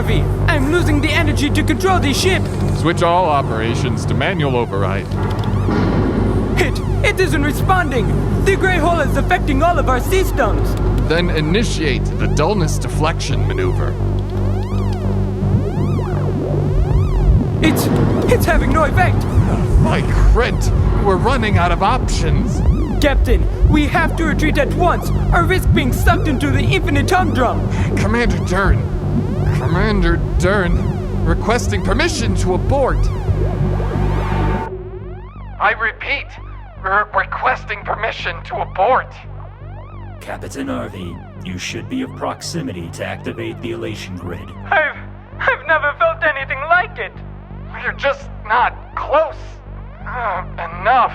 Harvey! I'm losing the energy to control the ship! Switch all operations to manual override. It isn't responding! The gray hole is affecting all of our systems! Then initiate the dullness deflection maneuver. It's having no effect! My crit! We're running out of options! Captain, we have to retreat at once, or risk being sucked into the infinite humdrum! Commander Dern, requesting permission to abort. I repeat, requesting permission to abort. Captain Harvey, you should be of proximity to activate the elation grid. I've never felt anything like it! We're just not close enough.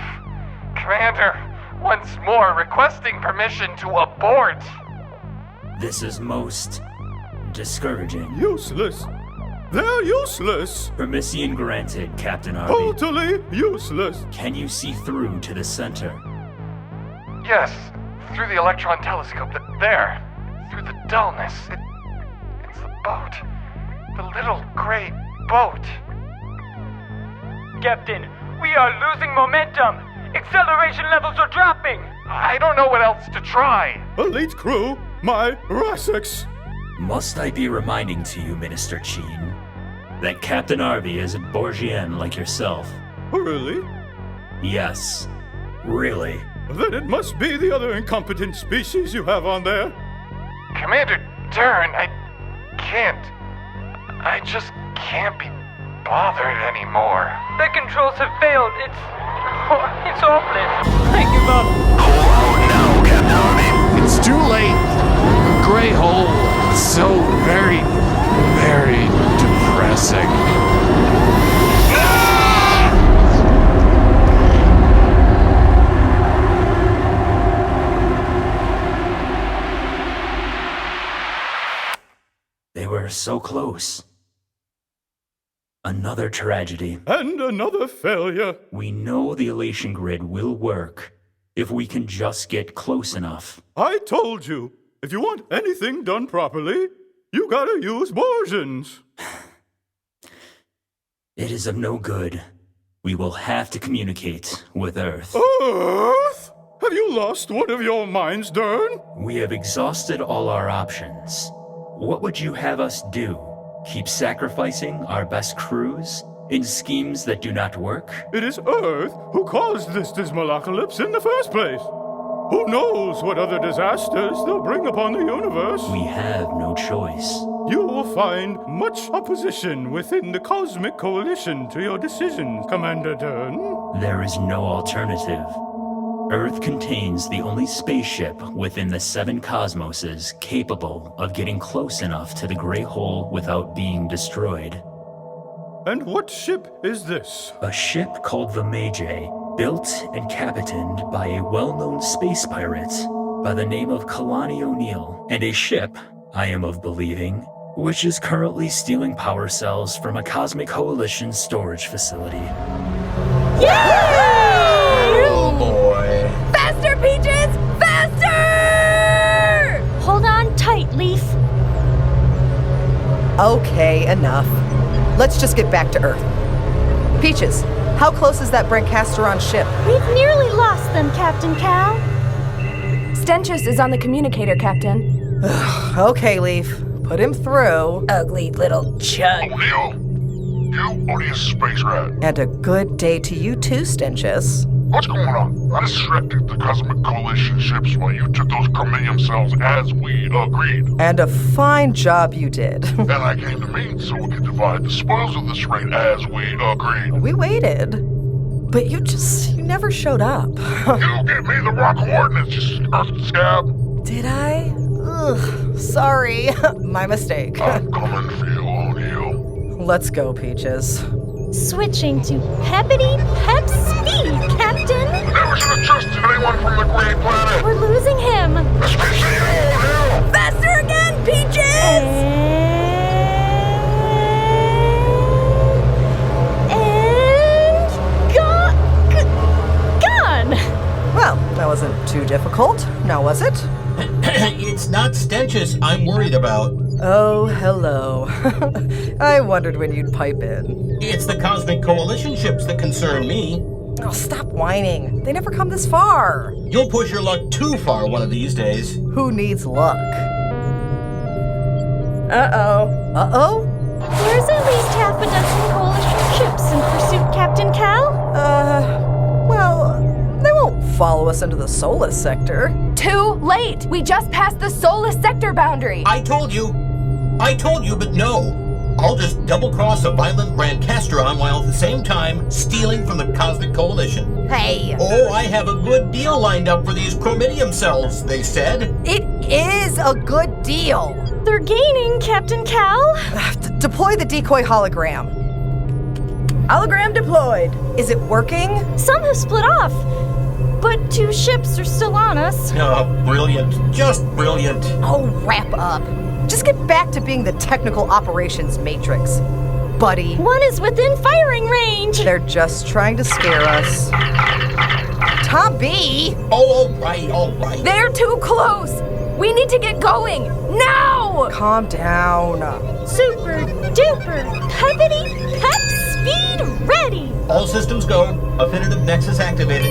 Commander, once more requesting permission to abort. This is most discouraging. Useless. They're useless. Permission granted, Captain Harvey. Totally useless. Can you see through to the center? Yes, through the electron telescope. There, through the dullness. It's the boat. The little gray boat. Captain, we are losing momentum! Acceleration levels are dropping! I don't know what else to try. Elite crew, my Rassex. Must I be reminding to you, Minister Cheen, that Captain Harvey is a Borgian like yourself? Really? Yes, really. Then it must be the other incompetent species you have on there. Commander Dern, I just can't be bothered anymore. The controls have failed. It's hopeless. I give up. Oh no, Captain Harvey. It's too late. Gray hole. So very, very depressing. They were so close. Another tragedy. And another failure. We know the elation grid will work if we can just get close enough. I told you, if you want anything done properly, you gotta use Borgians. It is of no good. We will have to communicate with Earth. Earth? Have you lost one of your minds, Dern? We have exhausted all our options. What would you have us do? Keep sacrificing our best crews in schemes that do not work? It is Earth who caused this dismalocalypse in the first place. Who knows what other disasters they'll bring upon the universe? We have no choice. You will find much opposition within the cosmic coalition to your decisions, Commander Dern. There is no alternative. Earth contains the only spaceship within the 7 cosmoses capable of getting close enough to the gray hole without being destroyed. And what ship is this? A ship called the Mae-Jay, built and captained by a well-known space pirate by the name of Kal O'Neil, and a ship, I am of believing, which is currently stealing power cells from a Cosmic Coalition storage facility. Yay! Oh boy. Faster, Peaches! Faster! Hold on tight, Leaf. Okay, enough. Let's just get back to Earth. Peaches, how close is that Brancasteron ship? We've nearly lost them, Captain Kal. Stenchus is on the communicator, Captain. Okay, Leaf. Put him through. Ugly little chud. O'Neil, you are the space rat. And a good day to you too, Stenchus. What's going on? I distracted the Cosmic Coalition ships while you took those chromium cells as we agreed. And a fine job you did. And I came to meet so we could divide the spoils of this raid as we agreed. We waited. But you never showed up. You gave me the wrong coordinates, you earth scab. Did I? Ugh, sorry. My mistake. I'm coming for you, O'Neil. Let's go, Peaches. Switching to peppity pep speed, Captain. Never should have trusted anyone from the Great Planet. We're losing him. Especially you, O'Neil. Faster again, Peaches! And gone. Well, that wasn't too difficult, now was it? It's not Stenchus I'm worried about. Oh, hello. I wondered when you'd pipe in. It's the Cosmic Coalition ships that concern me. Oh, stop whining. They never come this far. You'll push your luck too far one of these days. Who needs luck? Uh-oh. Uh-oh? There's at least half a dozen coalition ships in pursuit, Captain Kal. Well, they won't follow us into the Solus sector. Too late! We just passed the Solus sector boundary! I told you, but no. I'll just double-cross a violent Brancastron while at the same time stealing from the Cosmic Coalition. Hey! Oh, I have a good deal lined up for these chromidium cells, they said. It is a good deal! They're gaining, Captain Kal. Deploy the decoy hologram. Hologram deployed. Is it working? Some have split off, but 2 ships are still on us. Oh, brilliant. Just brilliant. Oh, wrap up. Just get back to being the technical operations matrix, buddy. One is within firing range. They're just trying to scare us. Tom B! Oh, all right. They're too close! We need to get going! Now! Calm down. Super duper peppity pep speed ready. All systems go. Affinitive nexus activated.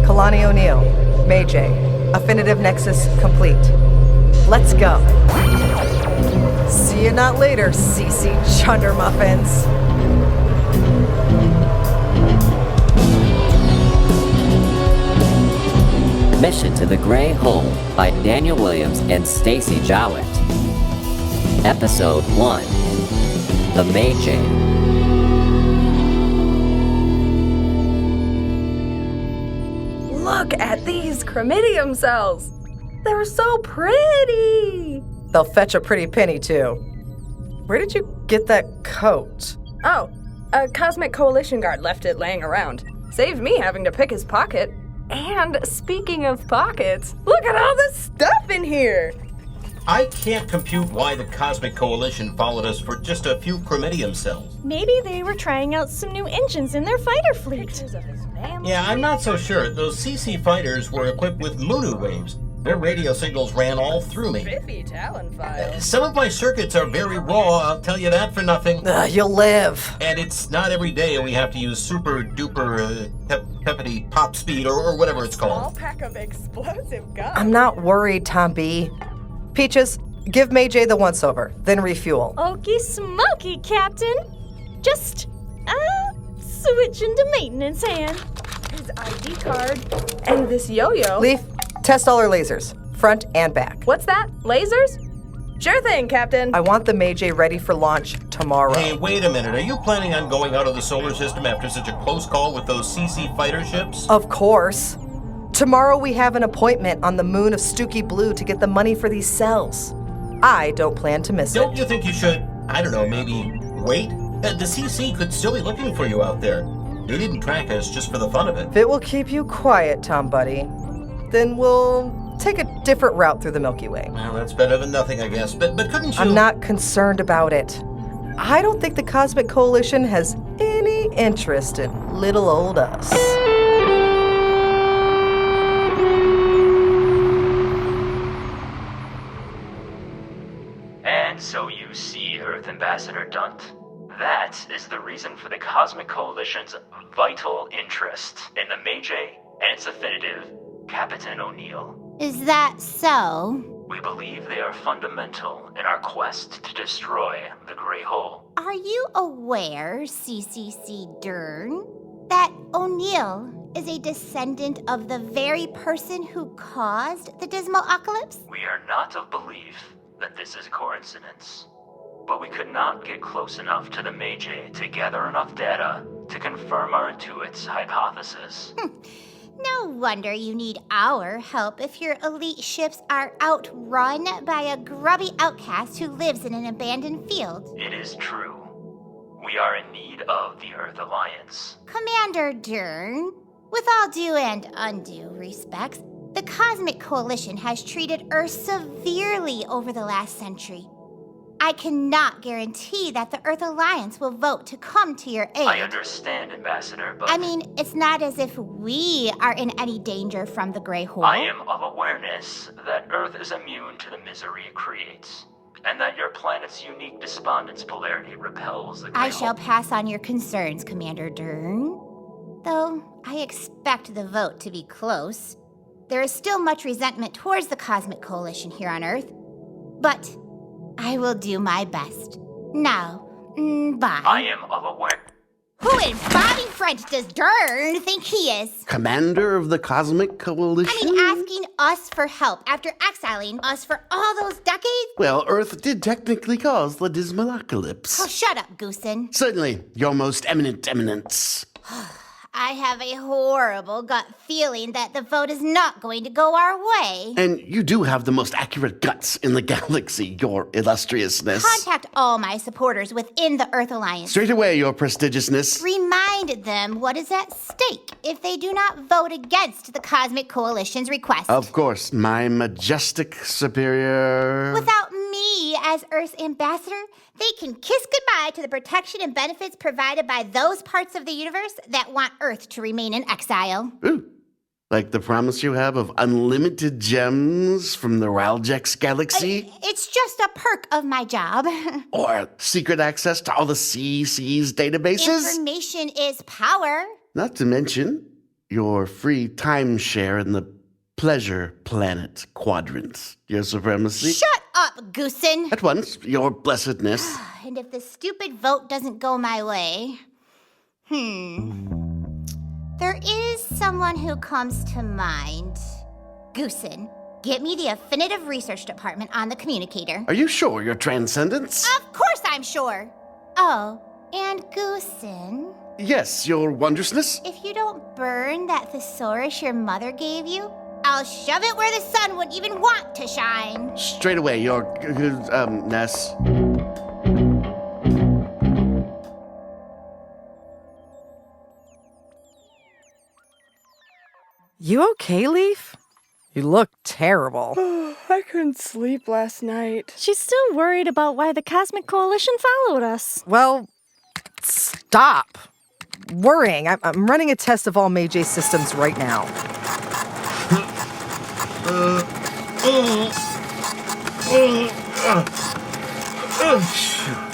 Kal O'Neil, Mae-Jay, Affinitive Nexus complete. Let's go. See you not later, CC Chunder Muffins. Mission to the Gray Hole by Daniel Williams and Stacy Jowett. Episode 1. The Mae-Jay. Look at these chromidium cells! They're so pretty! They'll fetch a pretty penny, too. Where did you get that coat? Oh, a Cosmic Coalition guard left it laying around. Saved me having to pick his pocket. And speaking of pockets, look at all the stuff in here! I can't compute why the Cosmic Coalition followed us for just a few chromidium cells. Maybe they were trying out some new engines in their fighter fleet. Yeah, I'm not so sure. Those CC fighters were equipped with Munu waves. Their radio signals ran all through me. Spiffy Talon files. Some of my circuits are very raw, I'll tell you that for nothing. You'll live. And it's not every day we have to use super duper peppity pop speed or whatever it's Small called. pack of explosive guns. I'm not worried, Tom B. Peaches, give Mae-Jay the once-over, then refuel. Okie smoky, Captain. Just, switch into maintenance hand. His ID card. And this yo-yo. Leaf, test all our lasers, front and back. What's that? Lasers? Sure thing, Captain. I want the Mae-Jay ready for launch tomorrow. Hey, wait a minute. Are you planning on going out of the solar system after such a close call with those CC fighter ships? Of course. Tomorrow we have an appointment on the moon of Stooky Blue to get the money for these cells. I don't plan to miss Don't it. you think you should, I don't know, maybe wait? The CC could still be looking for you out there. They didn't track us just for the fun of it. If it will keep you quiet, Tom Buddy, then we'll take a different route through the Milky Way. Well, that's better than nothing, I guess. But couldn't you... I'm not concerned about it. I don't think the Cosmic Coalition has any interest in little old us. And so you see, Earth Ambassador Dunt. That is the reason for the Cosmic Coalition's vital interest in the Mae-Jay and its affinitive, Captain O'Neil. Is that so? We believe they are fundamental in our quest to destroy the Grey Hole. Are you aware, CCC Dern, that O'Neil is a descendant of the very person who caused the dismal apocalypse? We are not of belief that this is coincidence, but we could not get close enough to the Mae-Jay to gather enough data to confirm our intuit's hypothesis. No wonder you need our help if your elite ships are outrun by a grubby outcast who lives in an abandoned field. It is true. We are in need of the Earth Alliance. Commander Dern, with all due and undue respects, the Cosmic Coalition has treated Earth severely over the last century. I cannot guarantee that the Earth Alliance will vote to come to your aid. I understand, Ambassador, but... I mean, it's not as if we are in any danger from the Gray Hole. I am of awareness that Earth is immune to the misery it creates, and that your planet's unique despondence polarity repels the Gray I Hole. shall pass on your concerns, Commander Dern. Though I expect the vote to be close. There is still much resentment towards the Cosmic Coalition here on Earth. But I will do my best. Now, bye. I am of aware... Who in Bobby French does Dern think he is? Commander of the Cosmic Coalition? I mean, asking us for help after exiling us for all those decades? Well, Earth did technically cause the Dismalocalypse. Oh, shut up, Goosen. Certainly, your most eminent eminence. I have a horrible gut feeling that the vote is not going to go our way. And you do have the most accurate guts in the galaxy, your illustriousness. Contact all my supporters within the Earth Alliance. Straight away, your prestigiousness. Remind them what is at stake if they do not vote against the Cosmic Coalition's request. Of course, my majestic superior... Without me as Earth's ambassador, they can kiss goodbye to the protection and benefits provided by those parts of the universe that want Earth to remain in exile. Ooh, like the promise you have of unlimited gems from the Raljex galaxy? It's just a perk of my job. Or secret access to all the CC's databases? Information is power. Not to mention your free timeshare in the Pleasure Planet Quadrant. Your supremacy? Shut up, Goosen! At once, your blessedness. And if the stupid vote doesn't go my way... There is someone who comes to mind. Goosen, get me the Affinitive Research Department on the communicator. Are you sure, your transcendence? Of course I'm sure! Oh, and Goosen... Yes, your wondrousness? If you don't burn that thesaurus your mother gave you, I'll shove it where the sun wouldn't even want to shine. Straight away, your ness. You okay, Leaf? You look terrible. I couldn't sleep last night. She's still worried about why the Cosmic Coalition followed us. Well, stop worrying. I'm running a test of all Mae-Jay systems right now.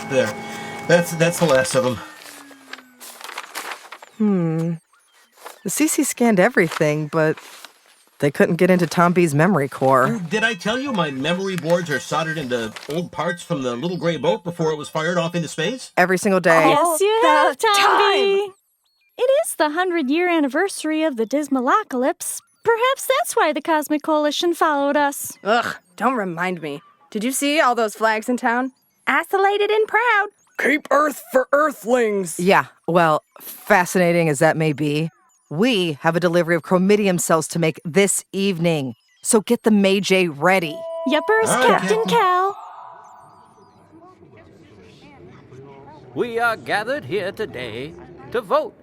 There. That's the last of them. The CC scanned everything, but they couldn't get into Tom B's memory core. Did I tell you my memory boards are soldered into old parts from the little gray boat before it was fired off into space? Every single day. Yes, you have, Tom B. It is the 100-year anniversary of the Dismalocalypse. Perhaps that's why the Cosmic Coalition followed us. Ugh, don't remind me. Did you see all those flags in town? Isolated and proud. Keep Earth for Earthlings. Yeah, well, fascinating as that may be, we have a delivery of chromidium cells to make this evening. So get the Mae-Jay ready. Yuppers, Captain Kal. We are gathered here today to vote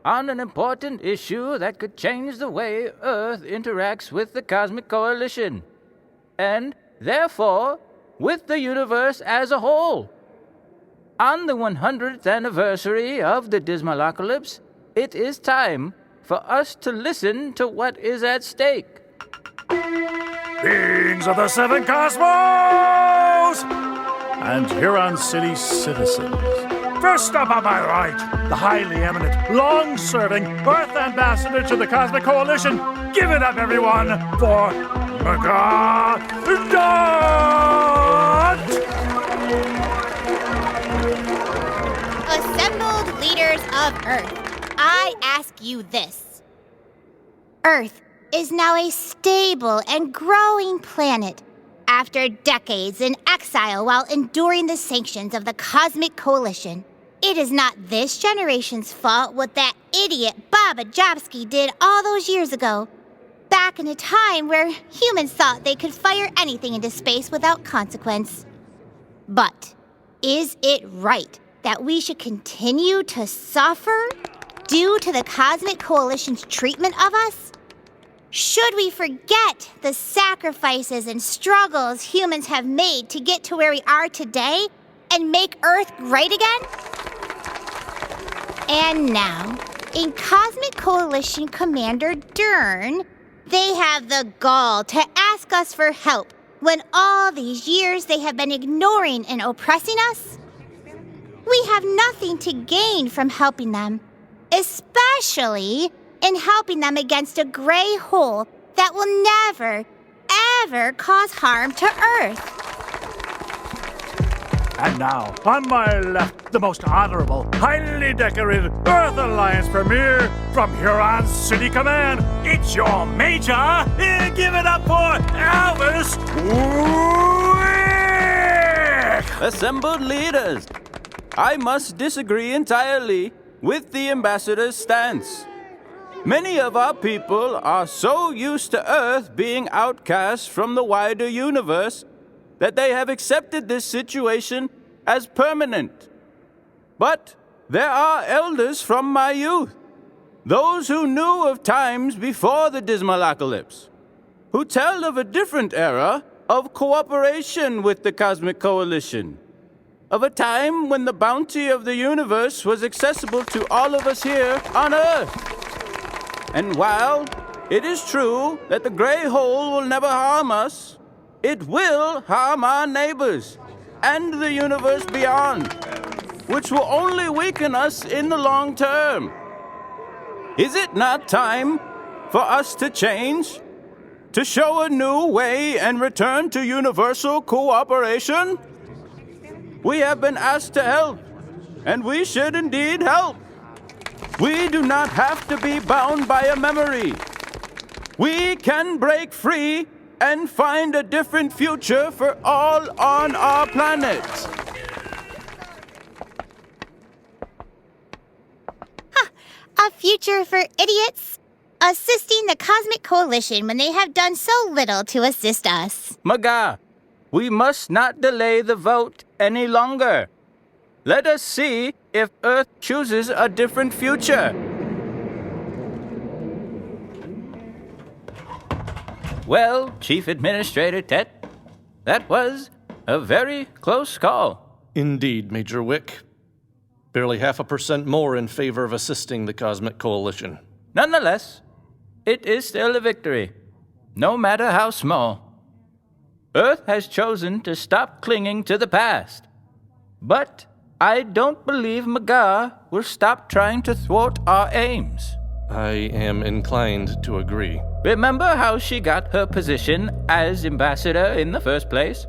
on an important issue that could change the way Earth interacts with the Cosmic Coalition, and therefore with the universe as a whole. On the 100th anniversary of the Dismalocalypse, it is time for us to listen to what is at stake. Beings of the Seven Cosmos! And Huron City citizens. First up on my right, the highly eminent, long-serving Earth Ambassador to the Cosmic Coalition. Give it up, everyone, for Dot! Assembled leaders of Earth, I ask you this. Earth is now a stable and growing planet after decades in exile while enduring the sanctions of the Cosmic Coalition. It is not this generation's fault what that idiot Bob Ajobsky did all those years ago, back in a time where humans thought they could fire anything into space without consequence. But is it right that we should continue to suffer due to the Cosmic Coalition's treatment of us? Should we forget the sacrifices and struggles humans have made to get to where we are today and make Earth great again? And now, in Cosmic Coalition Commander Dern, they have the gall to ask us for help when all these years they have been ignoring and oppressing us. We have nothing to gain from helping them, especially in helping them against a gray hole that will never, ever cause harm to Earth. And now, on my left, the most honorable, highly decorated Earth Alliance Premier from Huron City Command. It's your Mae-Jay. Give it up for Elvis Wick! Assembled leaders, I must disagree entirely with the ambassador's stance. Many of our people are so used to Earth being outcast from the wider universe that they have accepted this situation as permanent. But there are elders from my youth, those who knew of times before the Dismalacalypse, who tell of a different era of cooperation with the Cosmic Coalition, of a time when the bounty of the universe was accessible to all of us here on Earth. And while it is true that the gray hole will never harm us, it will harm our neighbors and the universe beyond, which will only weaken us in the long term. Is it not time for us to change, to show a new way and return to universal cooperation? We have been asked to help, and we should indeed help. We do not have to be bound by a memory. We can break free and find a different future for all on our planet. A future for idiots? Assisting the Cosmic Coalition when they have done so little to assist us. Maga, we must not delay the vote any longer. Let us see if Earth chooses a different future. Well, Chief Administrator Tet, that was a very close call. Indeed, Major Wick. Barely 0.5% more in favor of assisting the Cosmic Coalition. Nonetheless, it is still a victory, no matter how small. Earth has chosen to stop clinging to the past. But I don't believe Maga will stop trying to thwart our aims. I am inclined to agree. Remember how she got her position as ambassador in the first place?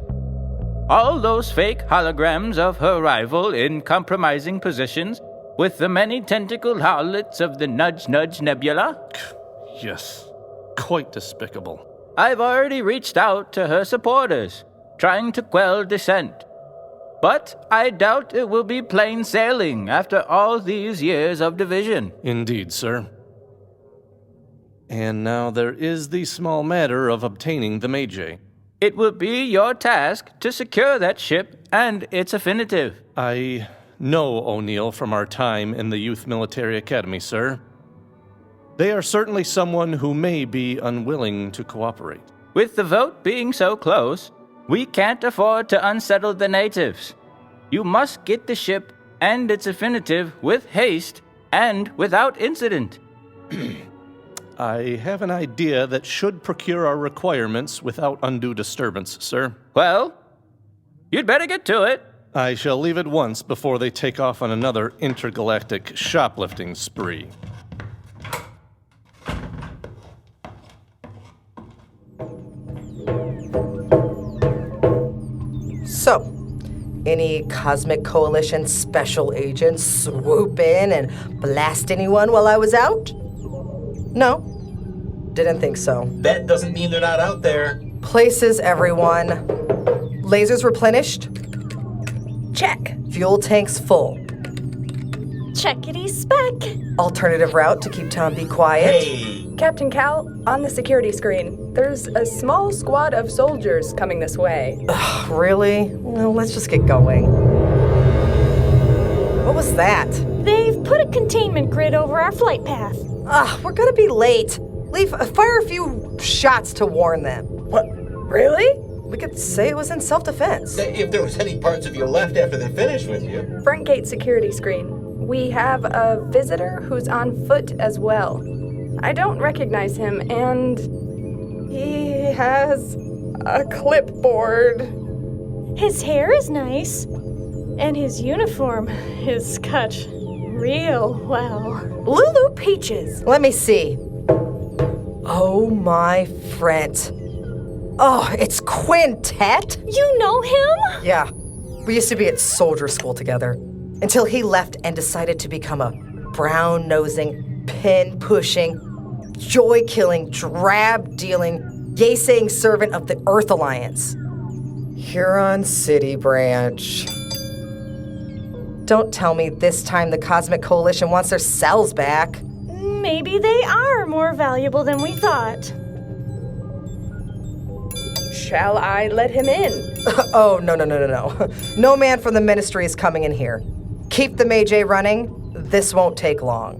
All those fake holograms of her rival in compromising positions with the many tentacled harlots of the Nudge Nudge Nebula? Yes, quite despicable. I've already reached out to her supporters, trying to quell dissent. But I doubt it will be plain sailing after all these years of division. Indeed, sir. And now there is the small matter of obtaining the Mae-Jay. It will be your task to secure that ship and its affinitive. I know O'Neil from our time in the Youth Military Academy, sir. They are certainly someone who may be unwilling to cooperate. With the vote being so close, we can't afford to unsettle the natives. You must get the ship and its affinitive with haste and without incident. I have an idea that should procure our requirements without undue disturbance, sir. Well, you'd better get to it. I shall leave at once before they take off on another intergalactic shoplifting spree. So, any Cosmic Coalition special agents swoop in and blast anyone while I was out? No, didn't think so. That doesn't mean they're not out there. Places, everyone. Lasers replenished? Check. Fuel tanks full. Checkity spec. Alternative route to keep Tom B quiet. Hey! Captain Kal, on the security screen, there's a small squad of soldiers coming this way. Ugh, really? Well, let's just get going. What was that? They've put a containment grid over our flight path. Ugh, we're gonna be late. Fire a few shots to warn them. What? Really? We could say it was in self-defense. If there was any parts of you left after they finished with you. Front gate security screen. We have a visitor who's on foot as well. I don't recognize him, and he has a clipboard. His hair is nice, and his uniform is cut real well. Lulu Peaches. Let me see. Oh, my friend. Oh, it's Quintet? You know him? Yeah. We used to be at soldier school together until he left and decided to become a brown-nosing, pin-pushing, joy-killing, drab-dealing, yay-saying servant of the Earth Alliance. Huron City branch. Don't tell me this time the Cosmic Coalition wants their cells back. Maybe they are more valuable than we thought. Shall I let him in? Oh, no. No man from the ministry is coming in here. Keep the Mae-Jay running. This won't take long.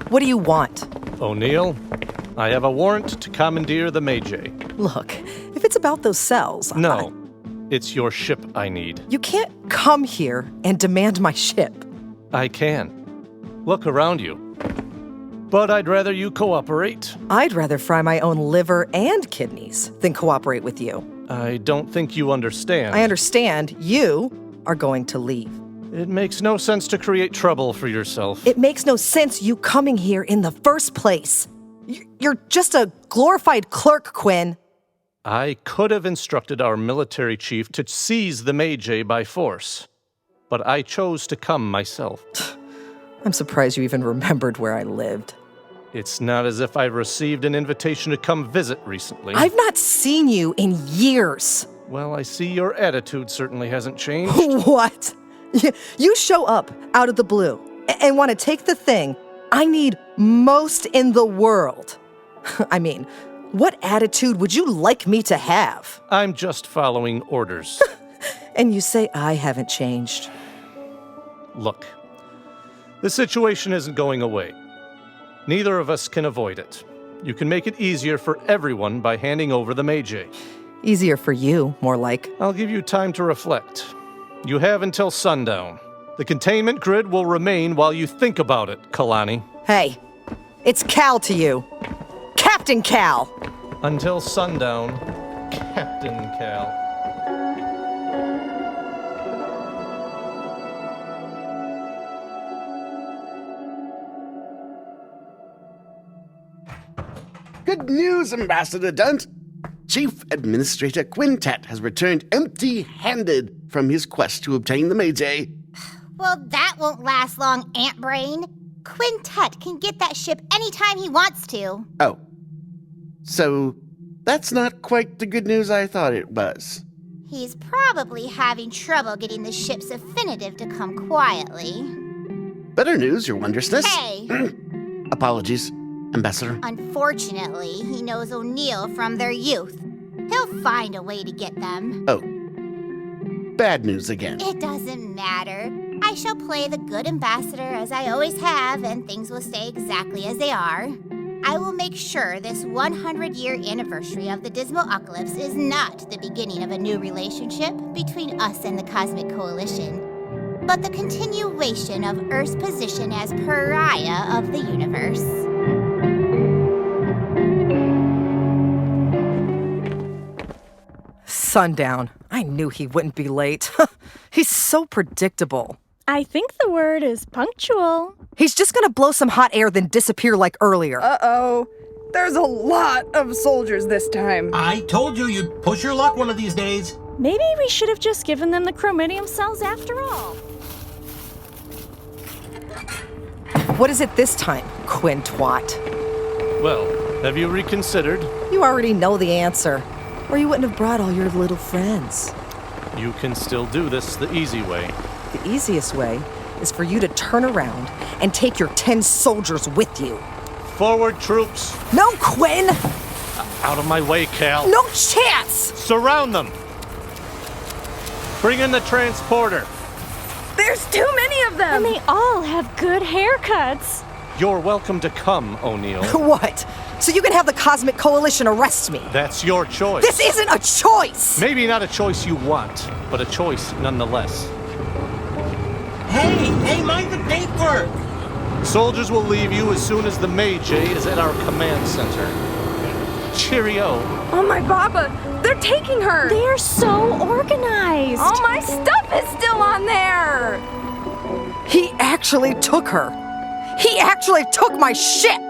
What do you want? O'Neil, I have a warrant to commandeer the Mae-Jay. Look, if it's about those cells... No, it's your ship I need. You can't come here and demand my ship. I can. Look around you. But I'd rather you cooperate. I'd rather fry my own liver and kidneys than cooperate with you. I don't think you understand. I understand you are going to leave. It makes no sense to create trouble for yourself. It makes no sense you coming here in the first place. You're just a glorified clerk, Quinn. I could have instructed our military chief to seize the Mae-Jay by force, but I chose to come myself. I'm surprised you even remembered where I lived. It's not as if I received an invitation to come visit recently. I've not seen you in years. Well, I see your attitude certainly hasn't changed. What? You show up out of the blue and want to take the thing I need most in the world. I mean, what attitude would you like me to have? I'm just following orders. And you say I haven't changed. Look, the situation isn't going away. Neither of us can avoid it. You can make it easier for everyone by handing over the Mae-Jay. Easier for you, more like. I'll give you time to reflect. You have until sundown. The containment grid will remain while you think about it, Kalani. Hey, it's Kal to you. Captain Kal! Until sundown, Captain Kal. Good news, Ambassador Dunt. Chief Administrator Quintet has returned empty-handed from his quest to obtain the Mae-Jay. Well, that won't last long, Ant Brain. Quintet can get that ship anytime he wants to. Oh. So, that's not quite the good news I thought it was. He's probably having trouble getting the ship's affinitive to come quietly. Better news, Your Wondrousness. Hey! Apologies, Ambassador. Unfortunately, he knows O'Neil from their youth. He'll find a way to get them. Oh. Bad news again. It doesn't matter. I shall play the good ambassador as I always have, and things will stay exactly as they are. I will make sure this 100-year anniversary of the Dismal Apocalypse is not the beginning of a new relationship between us and the Cosmic Coalition, but the continuation of Earth's position as pariah of the universe. Sundown. I knew he wouldn't be late. He's so predictable. I think the word is punctual. He's just gonna blow some hot air then disappear like earlier. Uh-oh. There's a lot of soldiers this time. I told you you'd push your luck one of these days. Maybe we should have just given them the chromium cells after all. What is it this time, Quinn Twat? Well, have you reconsidered? You already know the answer. Or you wouldn't have brought all your little friends. You can still do this the easy way. The easiest way is for you to turn around and take your 10 soldiers with you. Forward, troops. No, Quinn! Out of my way, Kal. No chance! Surround them! Bring in the transporter. There's too many of them! And they all have good haircuts. You're welcome to come, O'Neil. What? So you can have the Cosmic Coalition arrest me? That's your choice. This isn't a choice! Maybe not a choice you want, but a choice nonetheless. Hey, mind the paintwork! Soldiers will leave you as soon as the Mae-Jay is at our command center. Cheerio. Oh my Baba, they're taking her! They are so organized. All my stuff is still on there! He actually took her. He actually took my ship!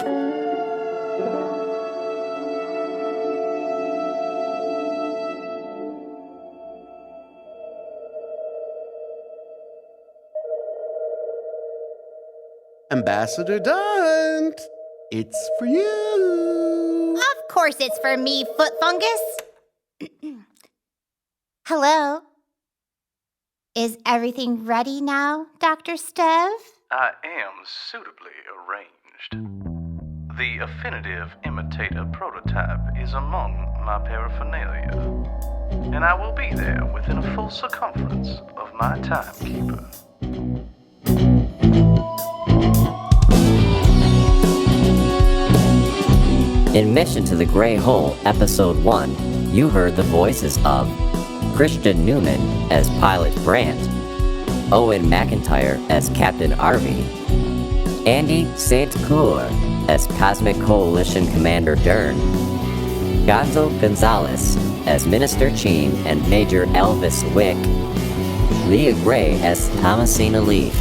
Ambassador Dunt, it's for you. Of course it's for me, foot fungus. Hello? Is everything ready now, Dr. Stev? I am suitably arranged. The affinitive imitator prototype is among my paraphernalia, and I will be there within a full circumference of my timekeeper. In Mission to the Gray Hole, Episode 1, you heard the voices of Christian Newman as Pilot Brandt, Owen McIntyre as Captain Arvey, Andy St. Coeur as Cosmic Coalition Commander Dern, Gonzo Gonzalez as Minister Cheen and Major Elvis Wick, Leah Gray as Thomasina Leaf,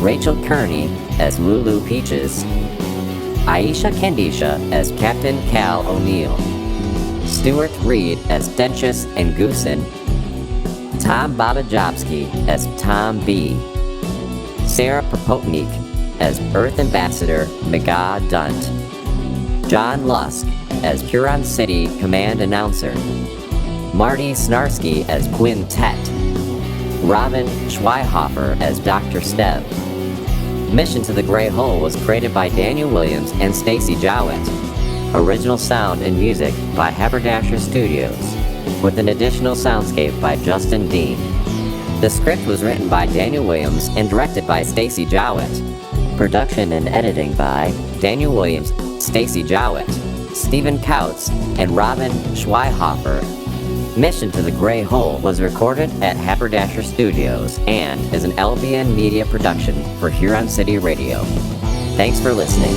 Rachel Kearney as Lulu Peaches, Aisha Kendisha as Captain Kal O'Neil, Stuart Reed as Dentius and Goosen, Tom Babajobski as Tom B, Sarah Propotnik as Earth Ambassador Mega Dunt, John Lusk as Huron City Command Announcer, Marty Snarsky as Quintet, Robin Schweihofer as Dr. Stev. Mission to the Gray Hole was created by Daniel Williams and Stacy Jowett. Original sound and music by Haberdasher Studios, with an additional soundscape by Justin Dean. The script was written by Daniel Williams and directed by Stacy Jowett. Production and editing by Daniel Williams, Stacy Jowett, Stephen Kautz, and Robin Schweihofer. Mission to the Gray Hole was recorded at Haberdasher Studios and is an LBN media production for Huron City Radio. Thanks for listening.